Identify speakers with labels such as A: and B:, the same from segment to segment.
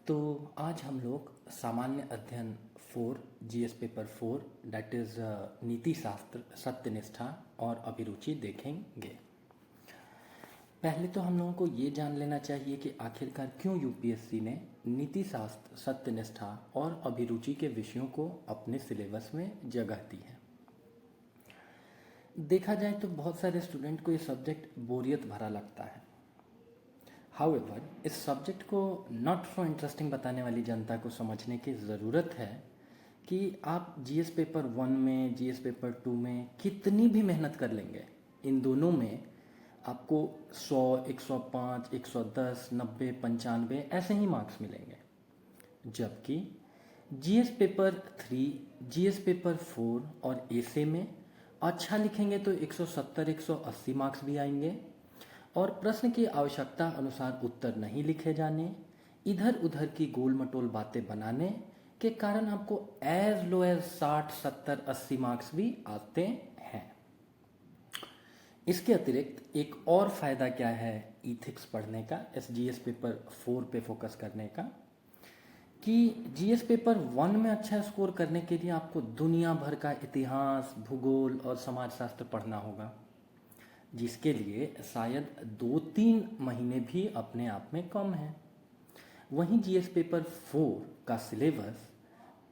A: तो आज हम लोग सामान्य अध्ययन 4 जीएस पेपर 4 दैट इज़ नीति शास्त्र सत्यनिष्ठा और अभिरुचि देखेंगे। पहले तो हम लोगों को ये जान लेना चाहिए कि आखिरकार क्यों यूपीएससी ने नीति शास्त्र सत्यनिष्ठा और अभिरुचि के विषयों को अपने सिलेबस में जगह दी है। देखा जाए तो बहुत सारे स्टूडेंट को ये सब्जेक्ट बोरियत भरा लगता है। हाउएवर इस सब्जेक्ट को नॉट सो इंटरेस्टिंग बताने वाली जनता को समझने की ज़रूरत है कि आप जीएस पेपर 1 में जीएस पेपर 2 में कितनी भी मेहनत कर लेंगे, इन दोनों में आपको 100, 105, 110, 90, 95 ऐसे ही मार्क्स मिलेंगे। जबकि जीएस पेपर 3, जीएस पेपर 4 और एसे में अच्छा लिखेंगे तो 170, 180 मार्क्स भी आएंगे और प्रश्न की आवश्यकता अनुसार उत्तर नहीं लिखे जाने, इधर उधर की गोल मटोल बातें बनाने के कारण आपको एज लो एज 60, 70, 80 मार्क्स भी आते हैं। इसके अतिरिक्त एक और फायदा क्या है इथिक्स पढ़ने का, इस जीएस पेपर 4 पे फोकस करने का, कि जीएस पेपर 1 में अच्छा स्कोर करने के लिए आपको दुनिया भर का इतिहास, भूगोल और समाजशास्त्र पढ़ना होगा, जिसके लिए शायद 2-3 महीने भी अपने आप में कम है। वहीं जीएस पेपर 4 का सिलेबस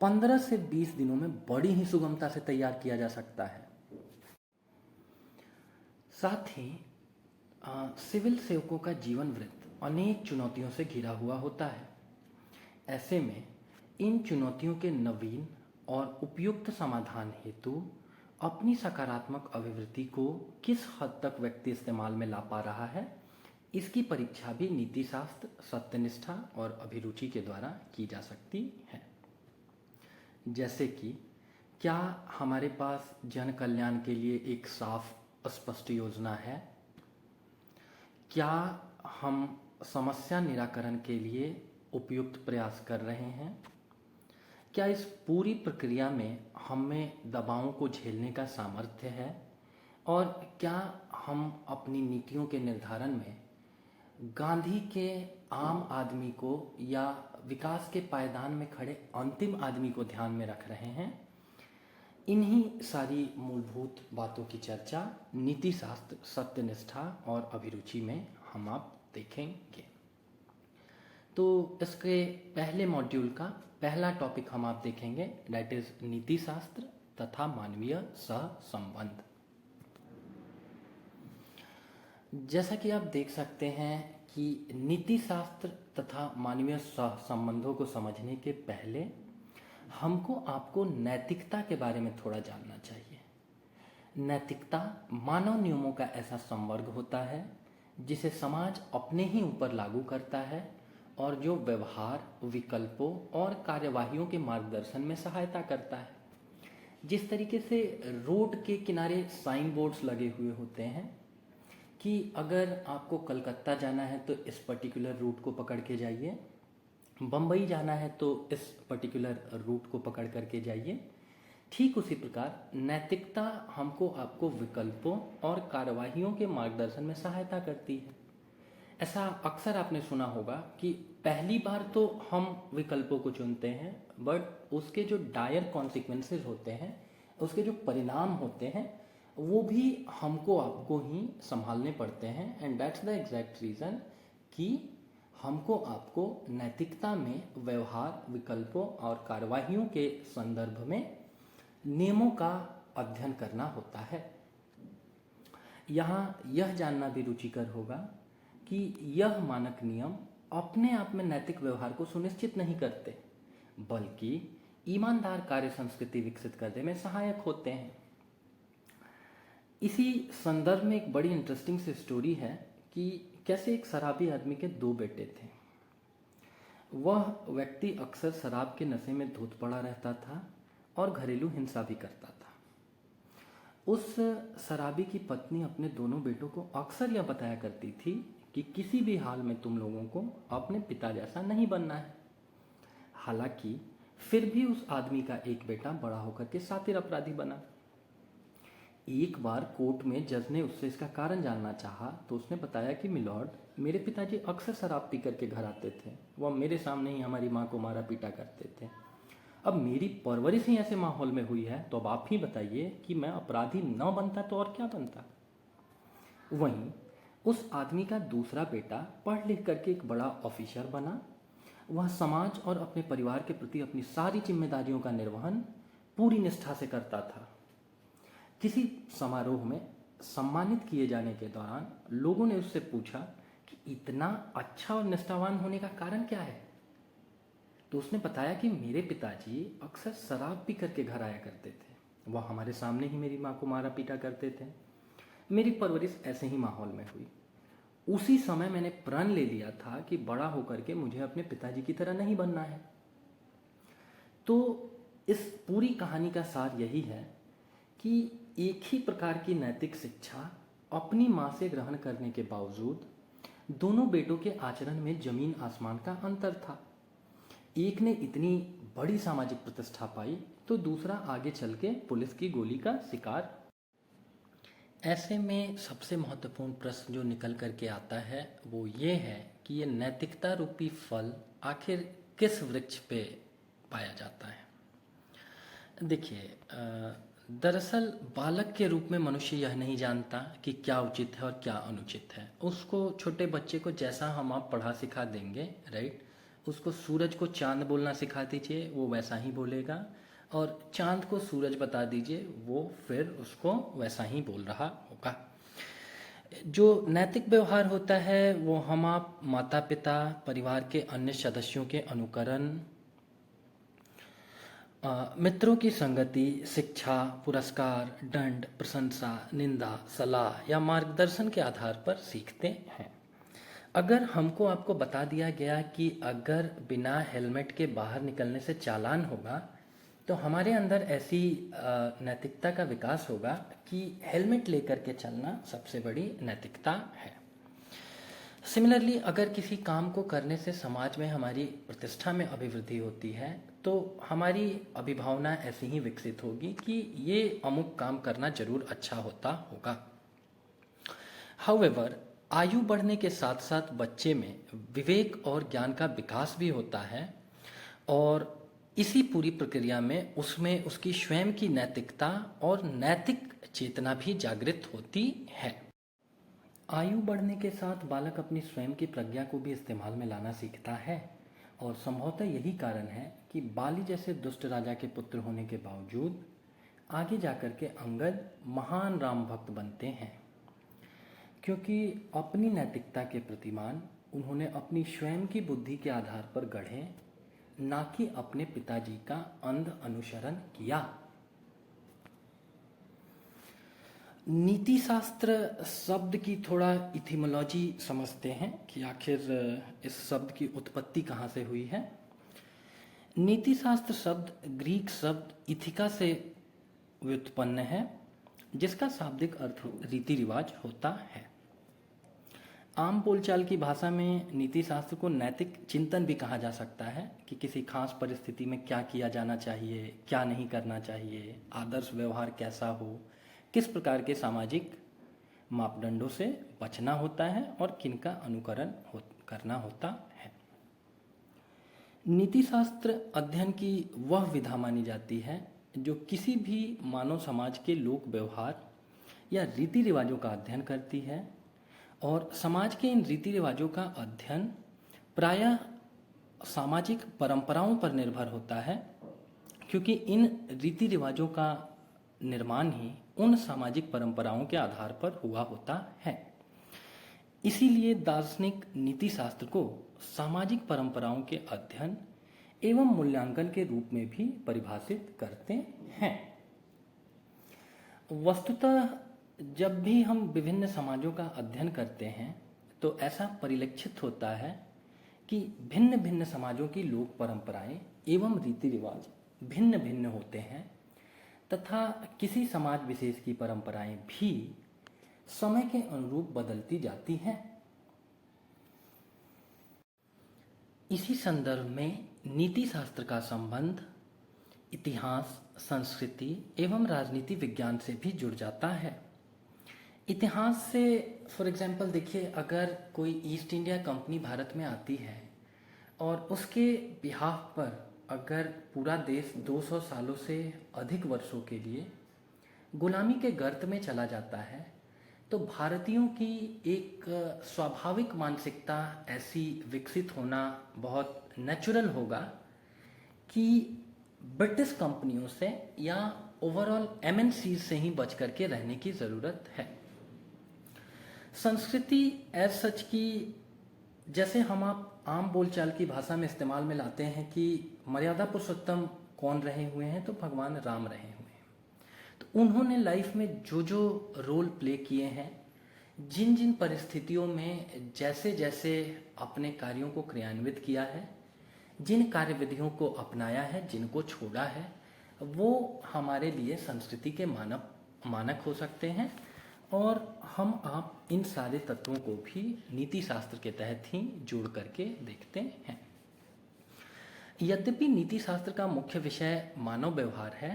A: 15 से 20 दिनों में बड़ी ही सुगमता से तैयार किया जा सकता है। साथ ही सिविल सेवकों का जीवन वृत्त अनेक चुनौतियों से घिरा हुआ होता है। ऐसे में इन चुनौतियों के नवीन और उपयुक्त समाधान हेतु अपनी सकारात्मक अभिवृत्ति को किस हद तक व्यक्ति इस्तेमाल में ला पा रहा है, इसकी परीक्षा भी नीति शास्त्र, सत्यनिष्ठा और अभिरुचि के द्वारा की जा सकती है। जैसे कि क्या हमारे पास जन कल्याण के लिए एक साफ स्पष्ट योजना है? क्या हम समस्या निराकरण के लिए उपयुक्त प्रयास कर रहे हैं? क्या इस पूरी प्रक्रिया में हमें दबावों को झेलने का सामर्थ्य है? और क्या हम अपनी नीतियों के निर्धारण में गांधी के आम आदमी को या विकास के पायदान में खड़े अंतिम आदमी को ध्यान में रख रहे हैं? इन्हीं सारी मूलभूत बातों की चर्चा नीति शास्त्र, सत्यनिष्ठा और अभिरुचि में हम आप देखेंगे। तो इसके पहले मॉड्यूल का पहला टॉपिक हम आप देखेंगे, दैट इज नीति शास्त्र तथा मानवीय सहसंबंध। जैसा कि आप देख सकते हैं कि नीति शास्त्र तथा मानवीय सहसंबंधों को समझने के पहले हमको आपको नैतिकता के बारे में थोड़ा जानना चाहिए। नैतिकता मानव नियमों का ऐसा संवर्ग होता है जिसे समाज अपने ही ऊपर लागू करता है और जो व्यवहार, विकल्पों और कार्यवाहियों के मार्गदर्शन में सहायता करता है। जिस तरीके से रोड के किनारे साइन बोर्ड्स लगे हुए होते हैं कि अगर आपको कलकत्ता जाना है तो इस पर्टिकुलर रूट को पकड़ के जाइए, बम्बई जाना है तो इस पर्टिकुलर रूट को पकड़ करके जाइए, ठीक उसी प्रकार नैतिकता हमको आपको विकल्पों और कार्यवाहियों के मार्गदर्शन में सहायता करती है। ऐसा अक्सर आपने सुना होगा कि पहली बार तो हम विकल्पों को चुनते हैं, बट उसके जो डायर कॉन्सिक्वेंसेस होते हैं, उसके जो परिणाम होते हैं, वो भी हमको आपको ही संभालने पड़ते हैं। And that's the exact reason कि हमको आपको नैतिकता में व्यवहार, विकल्पों और कार्यवाहियों के संदर्भ में नियमों का अध्ययन करना होता है। यहाँ यह जानना भी रुचिकर होगा कि यह मानक नियम अपने आप में नैतिक व्यवहार को सुनिश्चित नहीं करते, बल्कि ईमानदार कार्य संस्कृति विकसित करने में सहायक होते हैं। इसी संदर्भ में एक बड़ी इंटरेस्टिंग सी स्टोरी है कि कैसे एक शराबी आदमी के 2 बेटे थे। वह व्यक्ति अक्सर शराब के नशे में धुत पड़ा रहता था और घरेलू हिंसा भी करता था। उस शराबी की पत्नी अपने दोनों बेटों को अक्सर यह बताया करती थी कि किसी भी हाल में तुम लोगों को अपने पिता जैसा नहीं बनना है। हालांकि फिर भी उस आदमी का एक बेटा बड़ा होकर के शातिर अपराधी बना। एक बार कोर्ट में जज ने उससे इसका कारण जानना चाहा तो उसने बताया कि मिलॉर्ड, मेरे पिताजी अक्सर शराब पी करके घर आते थे। वह मेरे सामने ही हमारी माँ को मारा पीटा करते थे। अब मेरी परवरिश ही ऐसे माहौल में हुई है, तो अब आप ही बताइए कि मैं अपराधी न बनता तो और क्या बनता। वहीं उस आदमी का दूसरा बेटा पढ़ लिख करके एक बड़ा ऑफिसर बना। वह समाज और अपने परिवार के प्रति अपनी सारी जिम्मेदारियों का निर्वहन पूरी निष्ठा से करता था। किसी समारोह में सम्मानित किए जाने के दौरान लोगों ने उससे पूछा कि इतना अच्छा और निष्ठावान होने का कारण क्या है। तो उसने बताया कि मेरे पिताजी अक्सर शराब पी करके घर आया करते थे। वह हमारे सामने ही मेरी माँ को मारा पीटा करते थे। मेरी परवरिश ऐसे ही माहौल में हुई। उसी समय मैंने प्रण ले लिया था कि बड़ा होकर के मुझे अपने पिताजी की तरह नहीं बनना है। तो इस पूरी कहानी का सार यही है कि एक ही प्रकार की नैतिक शिक्षा अपनी माँ से ग्रहण करने के बावजूद दोनों बेटों के आचरण में जमीन आसमान का अंतर था। एक ने इतनी बड़ी सामाजिक प्रतिष्ठा पाई तो दूसरा आगे चल के पुलिस की गोली का शिकार। ऐसे में सबसे महत्वपूर्ण प्रश्न जो निकल करके आता है वो ये है कि ये नैतिकता रूपी फल आखिर किस वृक्ष पे पाया जाता है। देखिए, दरअसल बालक के रूप में मनुष्य यह नहीं जानता कि क्या उचित है और क्या अनुचित है। उसको, छोटे बच्चे को जैसा हम आप पढ़ा सिखा देंगे, राइट, उसको सूरज को चांद बोलना सिखा दीजिए, वो वैसा ही बोलेगा, और चांद को सूरज बता दीजिए, वो फिर उसको वैसा ही बोल रहा होगा। जो नैतिक व्यवहार होता है वो हम आप माता पिता, परिवार के अन्य सदस्यों के अनुकरण, मित्रों की संगति, शिक्षा, पुरस्कार, दंड, प्रशंसा, निंदा, सलाह या मार्गदर्शन के आधार पर सीखते हैं। अगर हमको आपको बता दिया गया कि अगर बिना हेलमेट के बाहर निकलने से चालान होगा तो हमारे अंदर ऐसी नैतिकता का विकास होगा कि हेलमेट लेकर के चलना सबसे बड़ी नैतिकता है। सिमिलरली, अगर किसी काम को करने से समाज में हमारी प्रतिष्ठा में अभिवृद्धि होती है तो हमारी अभिभावना ऐसी ही विकसित होगी कि ये अमुक काम करना जरूर अच्छा होता होगा। हाउएवर, आयु बढ़ने के साथ साथ बच्चे में विवेक और ज्ञान का विकास भी होता है और इसी पूरी प्रक्रिया में उसमें उसकी स्वयं की नैतिकता और नैतिक चेतना भी जागृत होती है। आयु बढ़ने के साथ बालक अपनी स्वयं की प्रज्ञा को भी इस्तेमाल में लाना सीखता है और संभवतः यही कारण है कि बाली जैसे दुष्ट राजा के पुत्र होने के बावजूद आगे जाकर के अंगद महान राम भक्त बनते हैं, क्योंकि अपनी नैतिकता के प्रतिमान उन्होंने अपनी स्वयं की बुद्धि के आधार पर गढ़े, ना कि अपने पिताजी का अंध अनुसरण किया। नीति शास्त्र शब्द की थोड़ा इथिमोलॉजी समझते हैं कि आखिर इस शब्द की उत्पत्ति कहाँ से हुई है। नीति शास्त्र शब्द ग्रीक शब्द इथिका से व्युत्पन्न है, जिसका शाब्दिक अर्थ रीति रिवाज होता है। आम बोलचाल की भाषा में नीति शास्त्र को नैतिक चिंतन भी कहा जा सकता है कि किसी खास परिस्थिति में क्या किया जाना चाहिए, क्या नहीं करना चाहिए, आदर्श व्यवहार कैसा हो, किस प्रकार के सामाजिक मापदंडों से बचना होता है और किनका अनुकरण करना होता है। नीति शास्त्र अध्ययन की वह विधा मानी जाती है जो किसी भी मानव समाज के लोक व्यवहार या रीति रिवाजों का अध्ययन करती है और समाज के इन रीति रिवाजों का अध्ययन प्रायः सामाजिक परंपराओं पर निर्भर होता है, क्योंकि इन रीति रिवाजों का निर्माण ही उन सामाजिक परंपराओं के आधार पर हुआ होता है। इसीलिए दार्शनिक नीति शास्त्र को सामाजिक परंपराओं के अध्ययन एवं मूल्यांकन के रूप में भी परिभाषित करते हैं। वस्तुतः जब भी हम विभिन्न समाजों का अध्ययन करते हैं तो ऐसा परिलक्षित होता है कि भिन्न भिन्न समाजों की लोक परंपराएं एवं रीति रिवाज भिन्न भिन्न होते हैं तथा किसी समाज विशेष की परंपराएं भी समय के अनुरूप बदलती जाती हैं। इसी संदर्भ में नीति शास्त्र का संबंध इतिहास, संस्कृति एवं राजनीति विज्ञान से भी जुड़ जाता है। इतिहास से फॉर एग्जांपल देखिए, अगर कोई ईस्ट इंडिया कंपनी भारत में आती है और उसके बिहाफ पर अगर पूरा देश 200 सालों से अधिक वर्षों के लिए गुलामी के गर्त में चला जाता है, तो भारतीयों की एक स्वाभाविक मानसिकता ऐसी विकसित होना बहुत नेचुरल होगा कि ब्रिटिश कंपनियों से या ओवरऑल एमएनसी से ही बच करके रहने की ज़रूरत है। संस्कृति एज सच की, जैसे हम आप आम बोलचाल की भाषा में इस्तेमाल में लाते हैं कि मर्यादा पुरुषोत्तम कौन रहे हुए हैं, तो भगवान राम रहे हुए हैं। तो उन्होंने लाइफ में जो जो रोल प्ले किए हैं, जिन जिन परिस्थितियों में जैसे जैसे अपने कार्यों को क्रियान्वित किया है, जिन कार्यविधियों को अपनाया है, जिनको छोड़ा है, वो हमारे लिए संस्कृति के मानक हो सकते हैं। और हम आप इन सारे तत्वों को भी नीति शास्त्र के तहत ही जोड़ करके देखते हैं। यद्यपि नीति शास्त्र का मुख्य विषय मानव व्यवहार है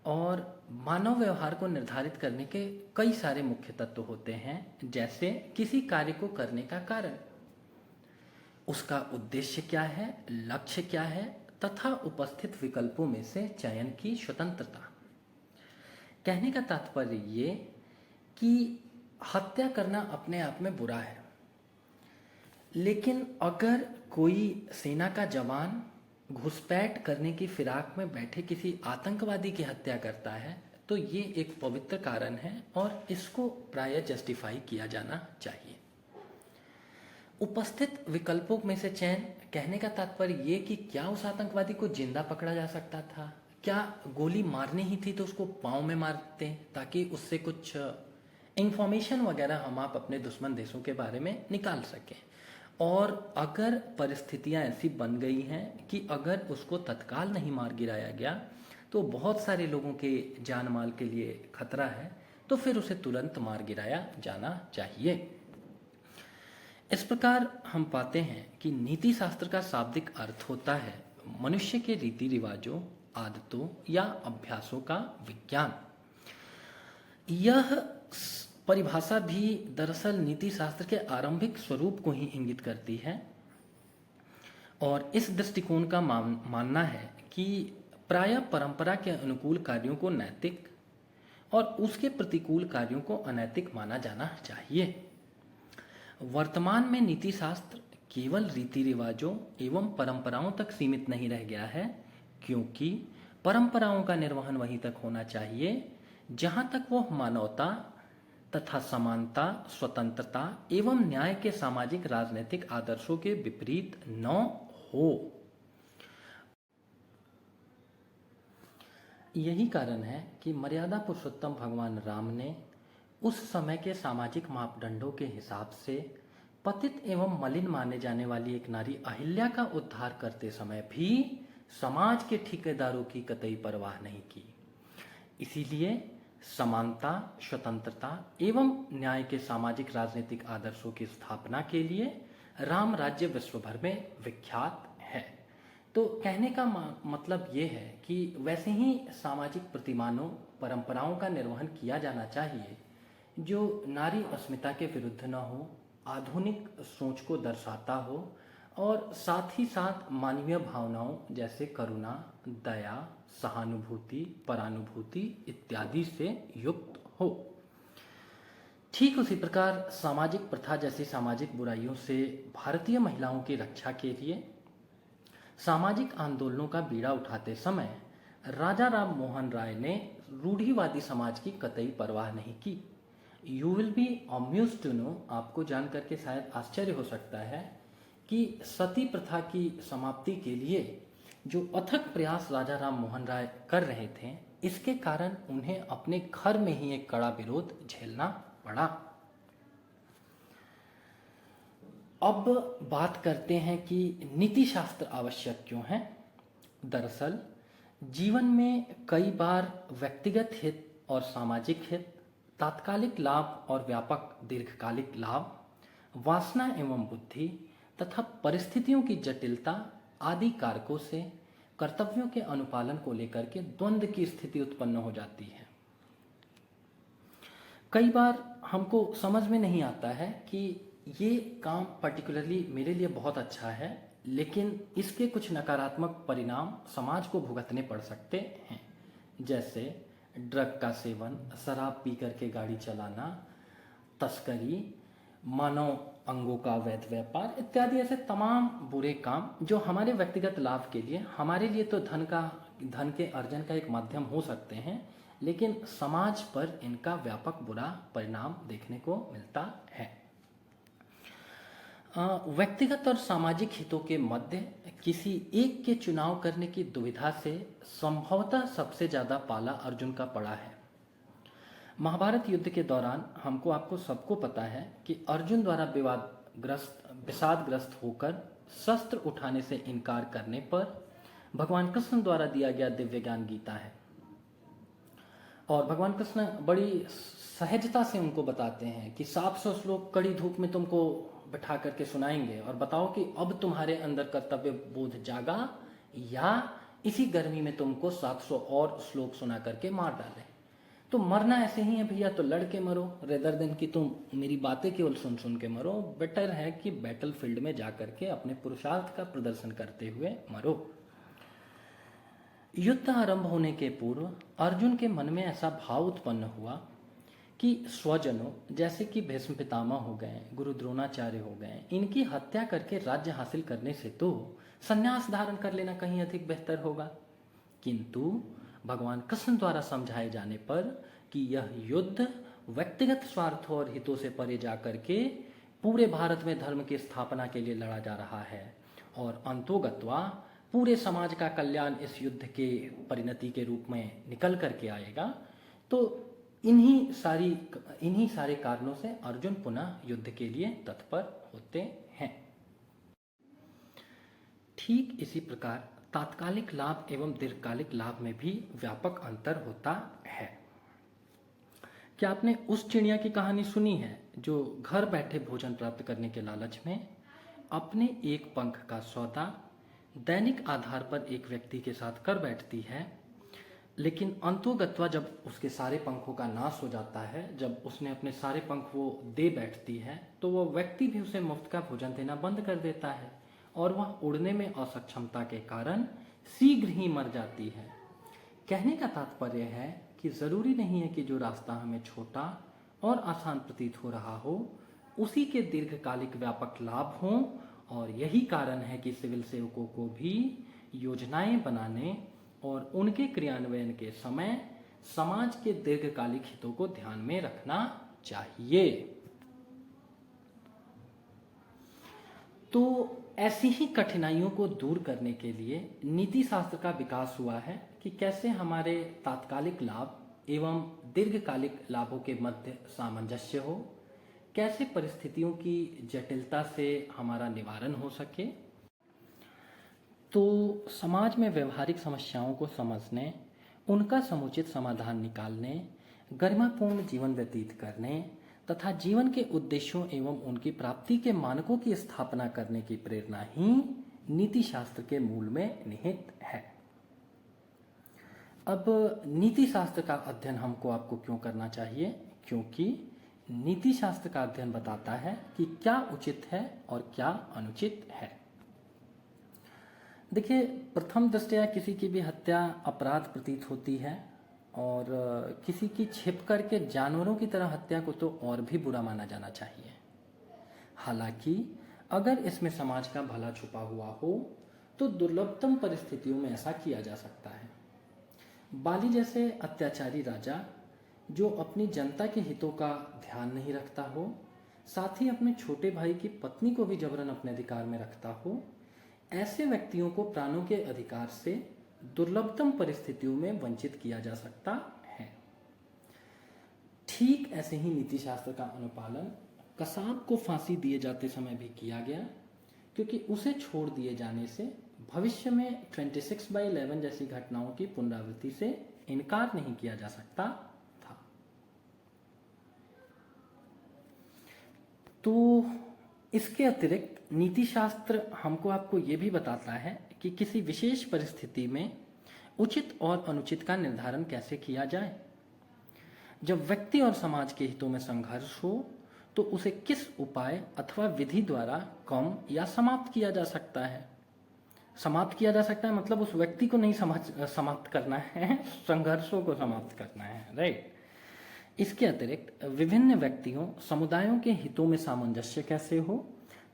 A: और मानव व्यवहार को निर्धारित करने के कई सारे मुख्य तत्व होते हैं, जैसे किसी कार्य को करने का कारण, उसका उद्देश्य क्या है, लक्ष्य क्या है, तथा उपस्थित विकल्पों में से चयन की स्वतंत्रता। कहने का तात्पर्य ये कि हत्या करना अपने आप में बुरा है, लेकिन अगर कोई सेना का जवान घुसपैठ करने की फिराक में बैठे किसी आतंकवादी की हत्या करता है, तो ये एक पवित्र कारण है और इसको प्रायः जस्टिफाई किया जाना चाहिए। उपस्थित विकल्पों में से चयन, कहने का तात्पर्य ये कि क्या उस आतंकवादी को जिंदा पकड़ा जा सकता था, क्या गोली मारनी ही थी तो उसको पाँव में मारते ताकि उससे कुछ इंफॉर्मेशन वगैरह हम आप अपने दुश्मन देशों के बारे में निकाल सकें। और अगर परिस्थितियां ऐसी बन गई हैं कि अगर उसको तत्काल नहीं मार गिराया गया तो बहुत सारे लोगों के जान माल के लिए खतरा है, तो फिर उसे तुरंत मार गिराया जाना चाहिए। इस प्रकार हम पाते हैं कि नीति शास्त्र का शाब्दिक अर्थ होता है मनुष्य के रीति रिवाजों, आदतों या अभ्यासों का विज्ञान। यह परिभाषा भी दरअसल नीति शास्त्र के आरंभिक स्वरूप को ही इंगित करती है और इस दृष्टिकोण का मानना है कि प्रायः परंपरा के अनुकूल कार्यों को नैतिक और उसके प्रतिकूल कार्यों को अनैतिक माना जाना चाहिए। वर्तमान में नीति शास्त्र केवल रीति रिवाजों एवं परंपराओं तक सीमित नहीं रह गया है, क्योंकि परंपराओं का निर्वहन वहीं तक होना चाहिए जहां तक वो मानवता तथा समानता, स्वतंत्रता एवं न्याय के सामाजिक राजनीतिक आदर्शों के विपरीत न हो। यही कारण है कि मर्यादा पुरुषोत्तम भगवान राम ने उस समय के सामाजिक मापदंडों के हिसाब से पतित एवं मलिन माने जाने वाली एक नारी अहिल्या का उद्धार करते समय भी समाज के ठेकेदारों की कतई परवाह नहीं की। इसीलिए समानता, स्वतंत्रता एवं न्याय के सामाजिक राजनीतिक आदर्शों की स्थापना के लिए राम राज्य विश्व भर में विख्यात है। तो कहने का मतलब ये है कि वैसे ही सामाजिक प्रतिमानों, परंपराओं का निर्वहन किया जाना चाहिए जो नारी अस्मिता के विरुद्ध न हो, आधुनिक सोच को दर्शाता हो और साथ ही साथ मानवीय भावनाओं जैसे करुणा, दया, सहानुभूति, परानुभूति इत्यादि से युक्त हो। ठीक उसी प्रकार सामाजिक प्रथा जैसी सामाजिक बुराइयों से भारतीय महिलाओं की रक्षा के लिए सामाजिक आंदोलनों का बीड़ा उठाते समय राजा राम मोहन राय ने रूढ़िवादी समाज की कतई परवाह नहीं की। You will be amused to know, आपको जानकर के शायद आश्चर्य हो सकता है कि सती प्रथा की समाप्ति के लिए जो अथक प्रयास राजा राम मोहन राय कर रहे थे, इसके कारण उन्हें अपने घर में ही एक कड़ा विरोध झेलना पड़ा। अब बात करते हैं कि नीति शास्त्र आवश्यक क्यों है। दरअसल जीवन में कई बार व्यक्तिगत हित और सामाजिक हित, तात्कालिक लाभ और व्यापक दीर्घकालिक लाभ, वासना एवं बुद्धि तथा परिस्थितियों की जटिलता आदि कारकों से कर्तव्यों के अनुपालन को लेकर के द्वंद्व की स्थिति उत्पन्न हो जाती है। कई बार हमको समझ में नहीं आता है कि ये काम पर्टिकुलरली मेरे लिए बहुत अच्छा है, लेकिन इसके कुछ नकारात्मक परिणाम समाज को भुगतने पड़ सकते हैं। जैसे ड्रग का सेवन, शराब पी करके गाड़ी चलाना, तस्करी, मानव अंगों का अवैध व्यापार इत्यादि ऐसे तमाम बुरे काम जो हमारे व्यक्तिगत लाभ के लिए, हमारे लिए तो धन के अर्जन का एक माध्यम हो सकते हैं, लेकिन समाज पर इनका व्यापक बुरा परिणाम देखने को मिलता है। व्यक्तिगत और सामाजिक हितों के मध्य किसी एक के चुनाव करने की दुविधा से संभवतः सबसे ज्यादा पाला अर्जुन का पड़ा है। महाभारत युद्ध के दौरान आपको सबको पता है कि अर्जुन द्वारा विषादग्रस्त होकर शस्त्र उठाने से इनकार करने पर भगवान कृष्ण द्वारा दिया गया दिव्य ज्ञान गीता है, और भगवान कृष्ण बड़ी सहजता से उनको बताते हैं कि 700 श्लोक कड़ी धूप में तुमको बैठा करके सुनाएंगे और बताओ कि अब तुम्हारे अंदर कर्तव्य बोध जागा या इसी गर्मी में तुमको 700 और श्लोक सुना करके मार डालें। तो मरना ऐसे ही है भैया, तो लड़ के मरो, रेदर देन कि तुम मेरी बातें केवल सुन सुन के मरो। बेटर है कि बैटल फील्ड में जा करके अपने पुरुषार्थ का प्रदर्शन करते हुए मरो। युद्ध आरंभ होने के पूर्व अर्जुन के मन में ऐसा भाव उत्पन्न हुआ कि स्वजनों जैसे कि भीष्म पितामह हो गए, गुरु द्रोणाचार्य हो गए, इनकी हत्या करके राज्य हासिल करने से तो संन्यास धारण कर लेना कहीं अधिक बेहतर होगा। किंतु भगवान कृष्ण द्वारा समझाए जाने पर कि यह युद्ध व्यक्तिगत स्वार्थों और हितों से परे जाकर के पूरे भारत में धर्म की स्थापना के लिए लड़ा जा रहा है और अंतोगत्वा पूरे समाज का कल्याण इस युद्ध के परिणति के रूप में निकल करके आएगा, तो इन्हीं सारे कारणों से अर्जुन पुनः युद्ध के लिए तत्पर होते हैं। ठीक इसी प्रकार तात्कालिक लाभ एवं दीर्घकालिक लाभ में भी व्यापक अंतर होता है। क्या आपने उस चिड़िया की कहानी सुनी है जो घर बैठे भोजन प्राप्त करने के लालच में अपने एक पंख का सौदा दैनिक आधार पर एक व्यक्ति के साथ कर बैठती है, लेकिन अंतोगत्वा जब उसके सारे पंखों का नाश हो जाता है, जब उसने अपने सारे पंख वो दे बैठती है, तो वह व्यक्ति भी उसे मुफ्त का भोजन देना बंद कर देता है और वह उड़ने में असक्षमता के कारण शीघ्र ही मर जाती है। कहने का तात्पर्य है कि जरूरी नहीं है कि जो रास्ता हमें छोटा और आसान प्रतीत हो रहा हो उसी के दीर्घकालिक व्यापक लाभ हों, और यही कारण है कि सिविल सेवकों को भी योजनाएं बनाने और उनके क्रियान्वयन के समय समाज के दीर्घकालिक हितों को ध्यान में रखना चाहिए। तो ऐसी ही कठिनाइयों को दूर करने के लिए नीति शास्त्र का विकास हुआ है कि कैसे हमारे तात्कालिक लाभ एवं दीर्घकालिक लाभों के मध्य सामंजस्य हो, कैसे परिस्थितियों की जटिलता से हमारा निवारण हो सके। तो समाज में व्यवहारिक समस्याओं को समझने, उनका समुचित समाधान निकालने, गरिमापूर्ण जीवन व्यतीत करने तथा जीवन के उद्देश्यों एवं उनकी प्राप्ति के मानकों की स्थापना करने की प्रेरणा ही नीति शास्त्र के मूल में निहित है। अब नीति शास्त्र का अध्ययन आपको क्यों करना चाहिए? क्योंकि नीति शास्त्र का अध्ययन बताता है कि क्या उचित है और क्या अनुचित है। देखिए, प्रथम दृष्टया किसी की भी हत्या अपराध प्रतीत होती है और किसी की छिप करके जानवरों की तरह हत्या को तो और भी बुरा माना जाना चाहिए। हालांकि अगर इसमें समाज का भला छुपा हुआ हो तो दुर्लभतम परिस्थितियों में ऐसा किया जा सकता है। बाली जैसे अत्याचारी राजा जो अपनी जनता के हितों का ध्यान नहीं रखता हो, साथ ही अपने छोटे भाई की पत्नी को भी जबरन अपने अधिकार में रखता हो, ऐसे व्यक्तियों को प्राणों के अधिकार से दुर्लभतम परिस्थितियों में वंचित किया जा सकता है। ठीक ऐसे ही नीति शास्त्र का अनुपालन कसाब को फांसी दिए जाते समय भी किया गया, क्योंकि उसे छोड़ दिए जाने से भविष्य में 26/11 जैसी घटनाओं की पुनरावृत्ति से इनकार नहीं किया जा सकता था। तो इसके अतिरिक्त नीति शास्त्र आपको ये भी बताता है कि किसी विशेष परिस्थिति में उचित और अनुचित का निर्धारण कैसे किया जाए। जब व्यक्ति और समाज के हितों में संघर्ष हो तो उसे किस उपाय अथवा विधि द्वारा कम या समाप्त किया जा सकता है? समाप्त किया जा सकता है मतलब उस व्यक्ति को नहीं समाप्त करना है, संघर्षों को समाप्त करना है, राइट। इसके अतिरिक्त विभिन्न व्यक्तियों समुदायों के हितों में सामंजस्य कैसे हो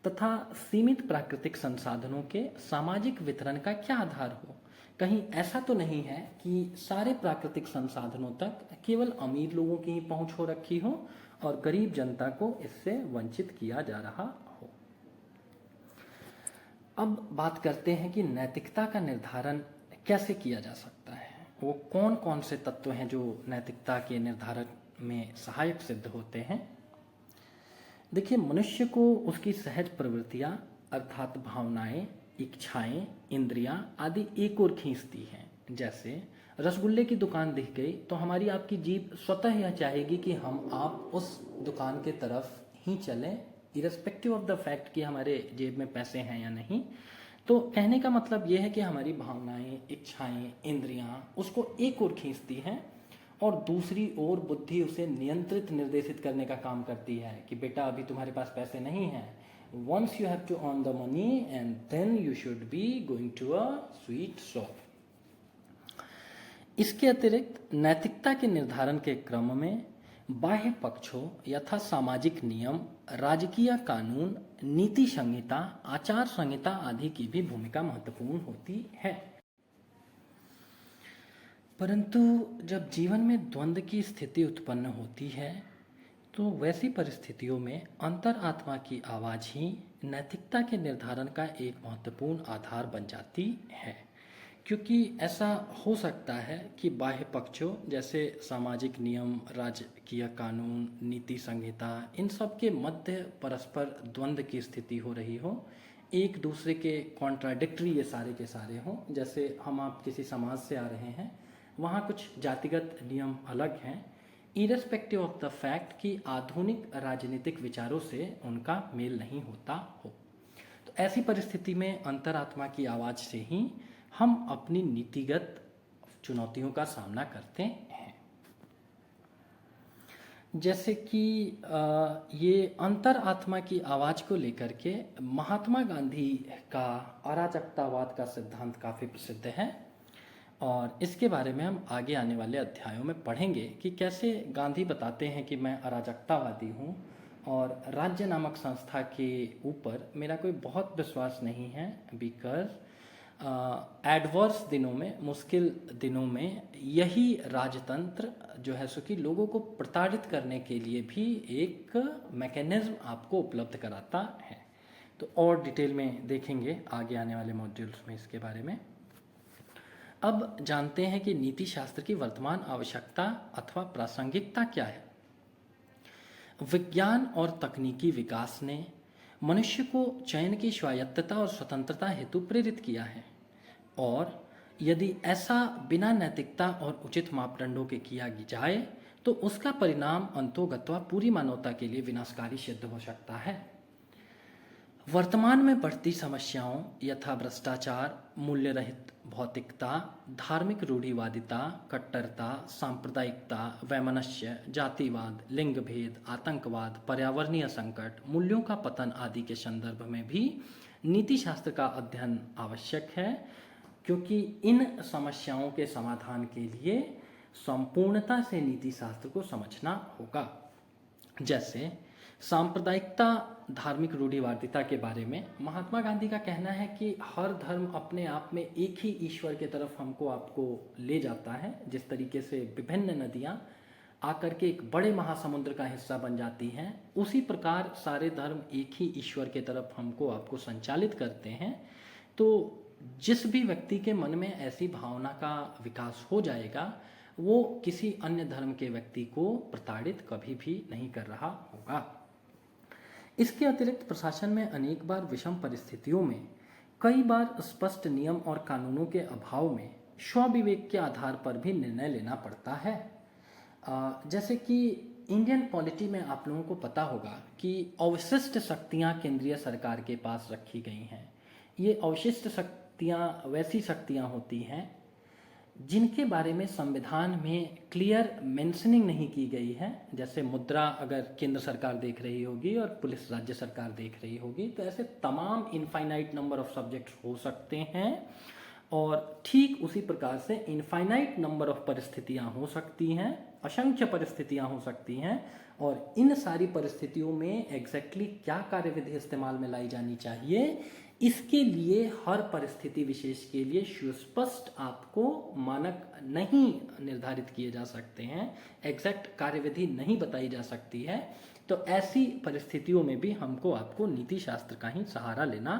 A: तथा सीमित प्राकृतिक संसाधनों के सामाजिक वितरण का क्या आधार हो। कहीं ऐसा तो नहीं है कि सारे प्राकृतिक संसाधनों तक केवल अमीर लोगों की ही पहुंच हो रखी हो और गरीब जनता को इससे वंचित किया जा रहा हो। अब बात करते हैं कि नैतिकता का निर्धारण कैसे किया जा सकता है। वो कौन कौन से तत्व हैं जो नैतिकता के निर्धारण में सहायक सिद्ध होते हैं। देखिए, मनुष्य को उसकी सहज प्रवृत्तियां अर्थात भावनाएं, इच्छाएं, इंद्रियां आदि एक ओर खींचती हैं। जैसे रसगुल्ले की दुकान दिख गई तो हमारी आपकी जीभ स्वतः यह चाहेगी कि हम आप उस दुकान के तरफ ही चलें, इरेस्पेक्टिव ऑफ द फैक्ट कि हमारे जेब में पैसे हैं या नहीं। तो कहने का मतलब यह है कि हमारी भावनाएं, इच्छाएं, इंद्रियां उसको एक ओर खींचती हैं और दूसरी ओर बुद्धि उसे नियंत्रित निर्देशित करने का काम करती है कि बेटा अभी तुम्हारे पास पैसे नहीं हैं, once you have to earn the money and then you should be going to a sweet shop. इसके अतिरिक्त नैतिकता के निर्धारण के क्रम में बाह्य पक्षों यथा सामाजिक नियम, राजकीय कानून, नीति संहिता, आचार संहिता आदि की भी भूमिका महत्वपूर्ण होती है। परंतु जब जीवन में द्वंद्व की स्थिति उत्पन्न होती है तो वैसी परिस्थितियों में अंतरात्मा की आवाज़ ही नैतिकता के निर्धारण का एक महत्वपूर्ण आधार बन जाती है। क्योंकि ऐसा हो सकता है कि बाह्य पक्षों जैसे सामाजिक नियम, राजकीय कानून, नीति संहिता, इन सब के मध्य परस्पर द्वंद्व की स्थिति हो रही हो, एक दूसरे के कॉन्ट्राडिक्टरी ये सारे के सारे हों। जैसे हम आप किसी समाज से आ रहे हैं, वहाँ कुछ जातिगत नियम अलग हैं, इरेस्पेक्टिव ऑफ द फैक्ट कि आधुनिक राजनीतिक विचारों से उनका मेल नहीं होता हो। तो ऐसी परिस्थिति में अंतरात्मा की आवाज़ से ही हम अपनी नीतिगत चुनौतियों का सामना करते हैं। जैसे कि ये अंतरात्मा की आवाज़ को लेकर के महात्मा गांधी का अराजकतावाद का सिद्धांत काफ़ी प्रसिद्ध है और इसके बारे में हम आगे आने वाले अध्यायों में पढ़ेंगे कि कैसे गांधी बताते हैं कि मैं अराजकतावादी हूँ और राज्य नामक संस्था के ऊपर मेरा कोई बहुत विश्वास नहीं है, बिकॉज एडवर्स दिनों में, मुश्किल दिनों में यही राजतंत्र जो है सो कि लोगों को प्रताड़ित करने के लिए भी एक मैकेनिज्म आपको उपलब्ध कराता है। तो और डिटेल में देखेंगे आगे आने वाले मॉड्यूल्स में इसके बारे में। अब जानते हैं कि नीति शास्त्र की वर्तमान आवश्यकता अथवा प्रासंगिकता क्या है। विज्ञान और तकनीकी विकास ने मनुष्य को चयन की स्वायत्तता और स्वतंत्रता हेतु प्रेरित किया है और यदि ऐसा बिना नैतिकता और उचित मापदंडों के किया जाए तो उसका परिणाम अंतोगत्वा पूरी मानवता के लिए विनाशकारी सिद्ध हो सकता है। वर्तमान में बढ़ती समस्याओं यथा भ्रष्टाचार, मूल्य रहित भौतिकता, धार्मिक रूढ़िवादिता, कट्टरता, सांप्रदायिकता, वैमनस्य, जातिवाद, लिंग भेद, आतंकवाद, पर्यावरणीय संकट, मूल्यों का पतन आदि के संदर्भ में भी नीति शास्त्र का अध्ययन आवश्यक है, क्योंकि इन समस्याओं के समाधान के लिए संपूर्णता से नीति शास्त्र को समझना होगा। जैसे सांप्रदायिकता, धार्मिक रूढ़िवादिता के बारे में महात्मा गांधी का कहना है कि हर धर्म अपने आप में एक ही ईश्वर के तरफ हमको आपको ले जाता है। जिस तरीके से विभिन्न नदियाँ आकर के एक बड़े महासमुद्र का हिस्सा बन जाती हैं, उसी प्रकार सारे धर्म एक ही ईश्वर के तरफ हमको आपको संचालित करते हैं। तो जिस भी व्यक्ति के मन में ऐसी भावना का विकास हो जाएगा, वो किसी अन्य धर्म के व्यक्ति को प्रताड़ित कभी भी नहीं कर रहा होगा। इसके अतिरिक्त प्रशासन में अनेक बार विषम परिस्थितियों में कई बार स्पष्ट नियम और कानूनों के अभाव में स्वविवेक के आधार पर भी निर्णय लेना पड़ता है। जैसे कि इंडियन पॉलिटी में आप लोगों को पता होगा कि अवशिष्ट शक्तियां केंद्रीय सरकार के पास रखी गई हैं। ये अवशिष्ट शक्तियां वैसी शक्तियां होती हैं जिनके बारे में संविधान में क्लियर मेंशनिंग नहीं की गई है, जैसे मुद्रा अगर केंद्र सरकार देख रही होगी और पुलिस राज्य सरकार देख रही होगी, तो ऐसे तमाम इनफाइनाइट नंबर ऑफ सब्जेक्ट्स हो सकते हैं। और ठीक उसी प्रकार से इनफाइनाइट नंबर ऑफ परिस्थितियां हो सकती हैं, असंख्य परिस्थितियां हो सकती हैं, और इन सारी परिस्थितियों में एग्जैक्टली क्या कार्यविधि इस्तेमाल में लाई जानी चाहिए, इसके लिए हर परिस्थिति विशेष के लिए सुस्पष्ट आपको मानक नहीं निर्धारित किए जा सकते हैं, एग्जैक्ट कार्यविधि नहीं बताई जा सकती है। तो ऐसी परिस्थितियों में भी हमको आपको नीति शास्त्र का ही सहारा लेना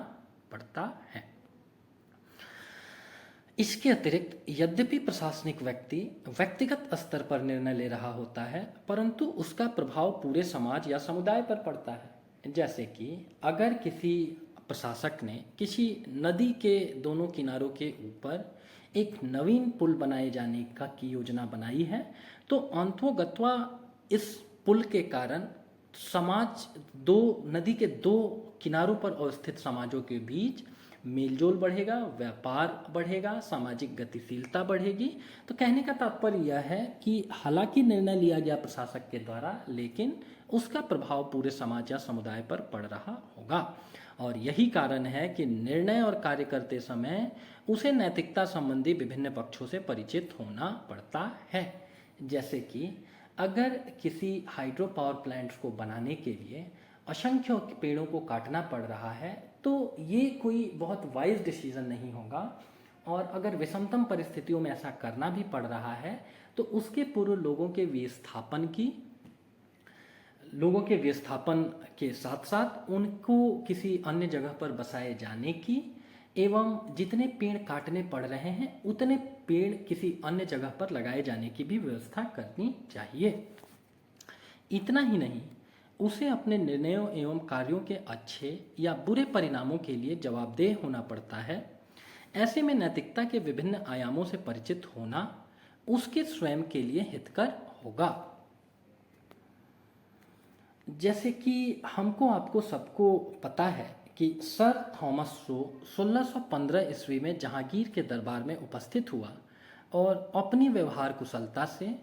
A: पड़ता है। इसके अतिरिक्त यद्यपि प्रशासनिक व्यक्ति व्यक्तिगत स्तर पर निर्णय ले रहा होता है, परंतु उसका प्रभाव पूरे समाज या समुदाय पर पड़ता है। जैसे कि अगर किसी प्रशासक ने किसी नदी के दोनों किनारों के ऊपर एक नवीन पुल बनाए जाने की योजना बनाई है, तो अंतोगत्वा इस पुल के कारण समाज, नदी के दो किनारों पर अवस्थित समाजों के बीच मेलजोल बढ़ेगा, व्यापार बढ़ेगा, सामाजिक गतिशीलता बढ़ेगी। तो कहने का तात्पर्य यह है कि हालांकि निर्णय लिया गया प्रशासक के द्वारा, लेकिन उसका प्रभाव पूरे समाज या समुदाय पर पड़ रहा होगा। और यही कारण है कि निर्णय और कार्य करते समय उसे नैतिकता संबंधी विभिन्न पक्षों से परिचित होना पड़ता है। जैसे कि अगर किसी हाइड्रो पावर प्लांट्स को बनाने के लिए असंख्य पेड़ों को काटना पड़ रहा है, तो ये कोई बहुत वाइज डिसीजन नहीं होगा। और अगर विषमतम परिस्थितियों में ऐसा करना भी पड़ रहा है, तो उसके पूर्व लोगों के विस्थापन के साथ साथ उनको किसी अन्य जगह पर बसाए जाने की, एवं जितने पेड़ काटने पड़ रहे हैं उतने पेड़ किसी अन्य जगह पर लगाए जाने की भी व्यवस्था करनी चाहिए। इतना ही नहीं, उसे अपने निर्णयों एवं कार्यों के अच्छे या बुरे परिणामों के लिए जवाबदेह होना पड़ता है। ऐसे में नैतिकता के विभिन्न आयामों से परिचित होना उसके स्वयं के लिए हितकर होगा। जैसे कि हमको आपको सबको पता है कि सर थॉमस शो 1615 ईस्वी में जहांगीर के दरबार में उपस्थित हुआ और अपनी व्यवहार कुशलता से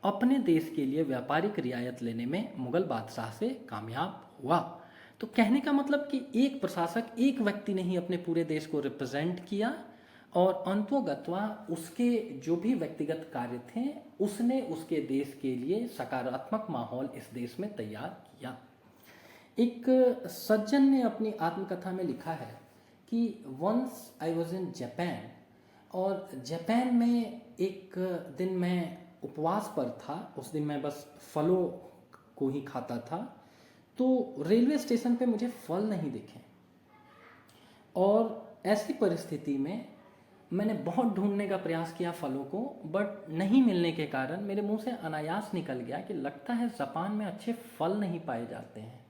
A: अपने देश के लिए व्यापारिक रियायत लेने में मुगल बादशाह से कामयाब हुआ। तो कहने का मतलब कि एक प्रशासक, एक व्यक्ति ने ही अपने पूरे देश को रिप्रेजेंट किया, और अंतोगत्वा उसके जो भी व्यक्तिगत कार्य थे उसने उसके देश के लिए सकारात्मक माहौल इस देश में तैयार किया। एक सज्जन ने अपनी आत्मकथा में लिखा है कि once I was in Japan, और जापान में एक दिन मैं उपवास पर था। उस दिन मैं बस फलों को ही खाता था, तो रेलवे स्टेशन पे मुझे फल नहीं दिखे, और ऐसी परिस्थिति में मैंने बहुत ढूंढने का प्रयास किया फलों को, बट नहीं मिलने के कारण मेरे मुंह से अनायास निकल गया कि लगता है जापान में अच्छे फल नहीं पाए जाते हैं।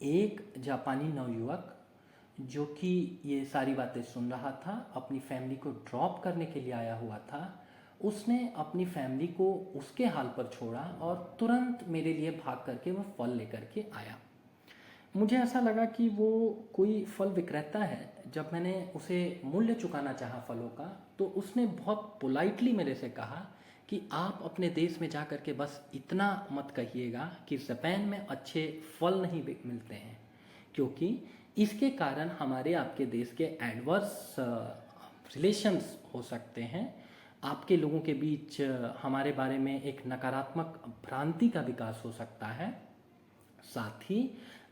A: एक जापानी नवयुवक जो कि ये सारी बातें सुन रहा था, अपनी फैमिली को ड्रॉप करने के लिए आया हुआ था, उसने अपनी फैमिली को उसके हाल पर छोड़ा और तुरंत मेरे लिए भाग करके वह फल लेकर के आया। मुझे ऐसा लगा कि वो कोई फल विक्रेता है। जब मैंने उसे मूल्य चुकाना चाहा फलों का, तो उसने बहुत पोलाइटली मेरे से कहा कि आप अपने देश में जा कर के बस इतना मत कहिएगा कि जापान में अच्छे फल नहीं मिलते हैं, क्योंकि इसके कारण हमारे आपके देश के एडवर्स रिलेशंस हो सकते हैं। आपके लोगों के बीच हमारे बारे में एक नकारात्मक भ्रांति का विकास हो सकता है। साथ ही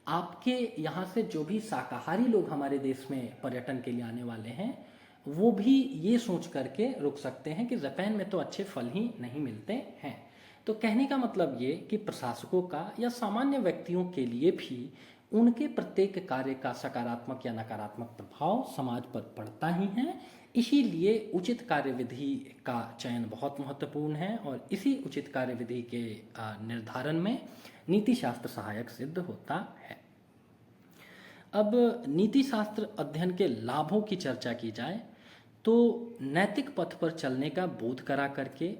A: आपके यहाँ से जो भी शाकाहारी लोग हमारे देश में पर्यटन के लिए आने वाले हैं, वो भी ये सोच करके रुक सकते हैं कि जापान में तो अच्छे फल ही नहीं मिलते हैं। तो कहने का मतलब ये कि प्रशासकों का या सामान्य व्यक्तियों के लिए भी उनके प्रत्येक कार्य का सकारात्मक या नकारात्मक प्रभाव समाज पर पड़ता ही है। इसीलिए उचित कार्यविधि का चयन बहुत महत्वपूर्ण है, और इसी उचित कार्यविधि के निर्धारण में नीति शास्त्र सहायक सिद्ध होता है। अब नीति शास्त्र अध्ययन के लाभों की चर्चा की जाए तो नैतिक पथ पर चलने का बोध करा करके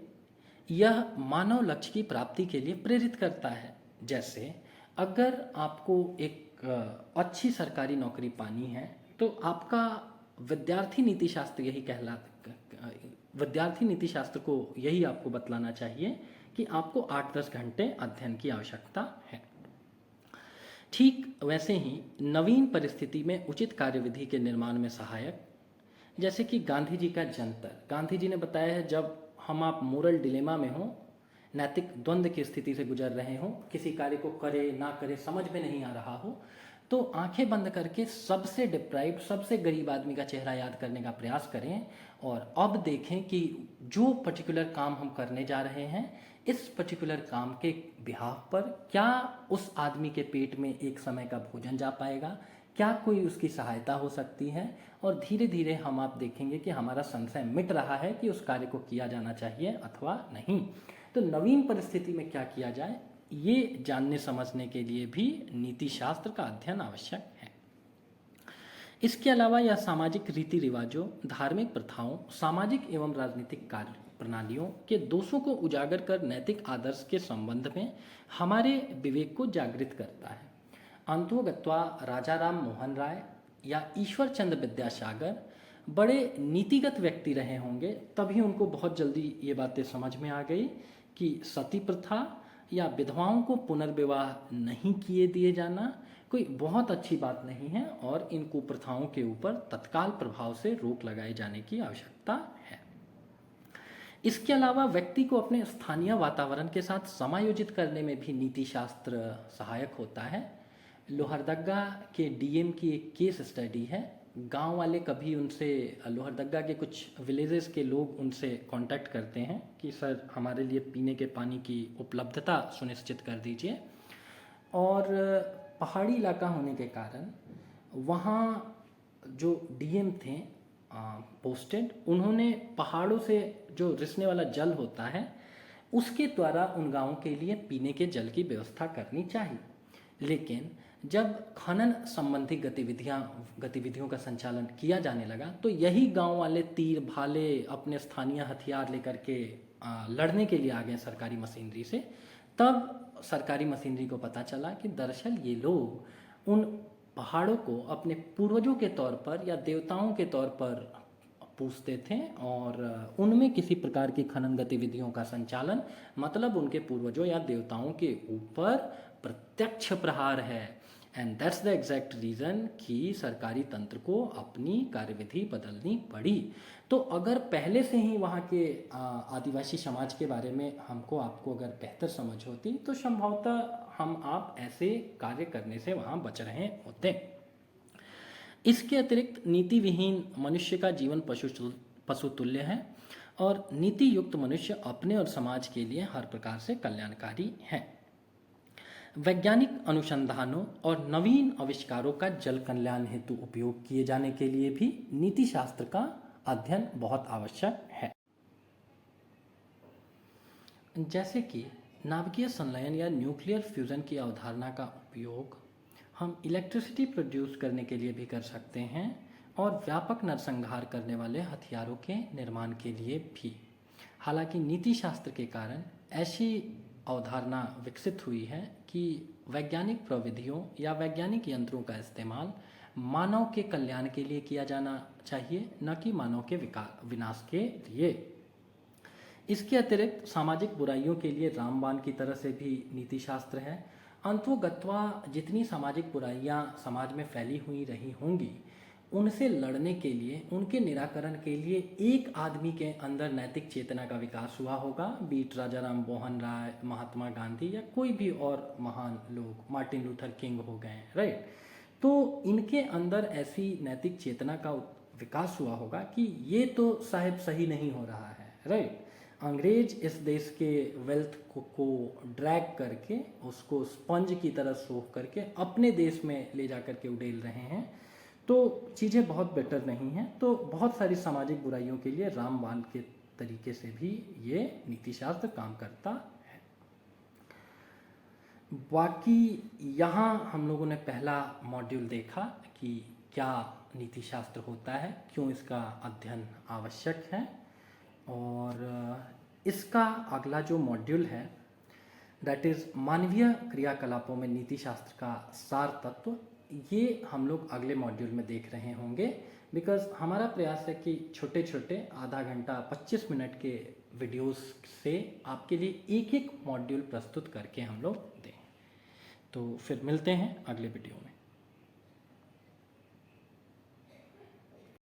A: यह मानव लक्ष्य की प्राप्ति के लिए प्रेरित करता है। जैसे अगर आपको एक अच्छी सरकारी नौकरी पानी है, तो आपका विद्यार्थी नीति शास्त्र यही विद्यार्थी नीति शास्त्र को यही आपको बतलाना चाहिए कि आपको 8-10 घंटे अध्ययन की आवश्यकता है। ठीक वैसे ही नवीन परिस्थिति में उचित कार्यविधि के निर्माण में सहायक, जैसे कि गांधी जी का जंतर। गांधी जी ने बताया है, जब आप मोरल डिलेमा में हो, नैतिक द्वंद्व की स्थिति से गुजर रहे हो, किसी कार्य को करे ना करे समझ में नहीं आ रहा हो, तो आंखें बंद करके सबसे डिप्राइव्ड, सबसे गरीब आदमी का चेहरा याद करने का प्रयास करें और अब देखें कि जो पर्टिकुलर काम हम करने जा रहे हैं, इस पर्टिकुलर काम के बिहाफ पर क्या उस आदमी के पेट में एक समय का भोजन जा पाएगा, क्या कोई उसकी सहायता हो सकती है। और धीरे धीरे आप देखेंगे कि हमारा संशय मिट रहा है कि उस कार्य को किया जाना चाहिए अथवा नहीं। तो नवीन परिस्थिति में क्या किया जाए, ये जानने समझने के लिए भी नीति शास्त्र का अध्ययन आवश्यक है। इसके अलावा यह सामाजिक रीति रिवाजों, धार्मिक प्रथाओं, सामाजिक एवं राजनीतिक कार्य प्रणालियों के दोषों को उजागर कर नैतिक आदर्श के संबंध में हमारे विवेक को जागृत करता है। अंतोगत्वा राजा राम मोहन राय या ईश्वर चंद्र विद्यासागर बड़े नीतिगत व्यक्ति रहे होंगे, तभी उनको बहुत जल्दी ये बातें समझ में आ गई कि सती प्रथा या विधवाओं को पुनर्विवाह नहीं किए दिए जाना कोई बहुत अच्छी बात नहीं है और इन कुप्रथाओं के ऊपर तत्काल प्रभाव से रोक लगाए जाने की आवश्यकता है। इसके अलावा व्यक्ति को अपने स्थानीय वातावरण के साथ समायोजित करने में भी नीति शास्त्र सहायक होता है। लोहरदगा के डीएम की एक केस स्टडी है। गांव वाले कभी उनसे, लोहरदगा के कुछ विलेजेस के लोग उनसे कांटेक्ट करते हैं कि सर हमारे लिए पीने के पानी की उपलब्धता सुनिश्चित कर दीजिए। और पहाड़ी इलाका होने के कारण वहाँ जो डीएम थे पोस्टेड, उन्होंने पहाड़ों से जो रिसने वाला जल होता है उसके द्वारा उन गाँवों के लिए पीने के जल की व्यवस्था करनी चाहिए। लेकिन जब खनन संबंधी गतिविधियों का संचालन किया जाने लगा तो यही गांव वाले तीर भाले अपने स्थानीय हथियार लेकर के लड़ने के लिए आ गए सरकारी मशीनरी से। तब सरकारी मशीनरी को पता चला कि दरअसल ये लोग उन पहाड़ों को अपने पूर्वजों के तौर पर या देवताओं के तौर पर पूजते थे और उनमें किसी प्रकार की खनन गतिविधियों का संचालन मतलब उनके पूर्वजों या देवताओं के ऊपर प्रत्यक्ष प्रहार है। And that's the exact reason कि सरकारी तंत्र को अपनी कार्यविधि बदलनी पड़ी। तो अगर पहले से ही वहाँ के आदिवासी समाज के बारे में आपको अगर बेहतर समझ होती तो संभवतः आप ऐसे कार्य करने से वहाँ बच रहे होते। इसके अतिरिक्त नीति विहीन मनुष्य का जीवन पशु तुल्य है और नीति युक्त मनुष्य अपने और समाज के लिए हर प्रकार से कल्याणकारी है। वैज्ञानिक अनुसंधानों और नवीन आविष्कारों का जल कल्याण हेतु उपयोग किए जाने के लिए भी नीति शास्त्र का अध्ययन बहुत आवश्यक है। जैसे कि नाभिकीय संलयन या न्यूक्लियर फ्यूजन की अवधारणा का उपयोग हम इलेक्ट्रिसिटी प्रोड्यूस करने के लिए भी कर सकते हैं और व्यापक नरसंहार करने वाले हथियारों के निर्माण के लिए भी। हालांकि नीति शास्त्र के कारण ऐसी अवधारणा विकसित हुई है कि वैज्ञानिक प्रविधियों या वैज्ञानिक यंत्रों का इस्तेमाल मानव के कल्याण के लिए किया जाना चाहिए, न कि मानव के विनाश के लिए। इसके अतिरिक्त सामाजिक बुराइयों के लिए रामबाण की तरह से भी नीति शास्त्र है। अंतोगत्वा जितनी सामाजिक बुराइयां समाज में फैली हुई रही होंगी, उनसे लड़ने के लिए, उनके निराकरण के लिए एक आदमी के अंदर नैतिक चेतना का विकास हुआ होगा। बीट राजा राम मोहन राय, महात्मा गांधी या कोई भी और महान लोग, मार्टिन लूथर किंग हो गए, राइट। तो इनके अंदर ऐसी नैतिक चेतना का विकास हुआ होगा कि ये तो साहब सही नहीं हो रहा है, राइट। अंग्रेज इस देश के वेल्थ को ड्रैग करके, उसको स्पंज की तरह सोख करके अपने देश में ले जा करके उड़ेल रहे हैं। तो चीज़ें बहुत बेटर नहीं हैं। तो बहुत सारी सामाजिक बुराइयों के लिए रामबाण के तरीके से भी ये नीति शास्त्र काम करता है। बाकी यहाँ हम लोगों ने पहला मॉड्यूल देखा कि क्या नीति शास्त्र होता है, क्यों इसका अध्ययन आवश्यक है, और इसका अगला जो मॉड्यूल है दैट इज़ मानवीय क्रियाकलापों में नीति शास्त्र का सार तत्व, ये हम लोग अगले मॉड्यूल में देख रहे होंगे, बिकॉज़ हमारा प्रयास है कि छोटे छोटे आधा घंटा 25 मिनट के वीडियोस से आपके लिए एक एक मॉड्यूल प्रस्तुत करके हम लोग दें। तो फिर मिलते हैं अगले वीडियो में।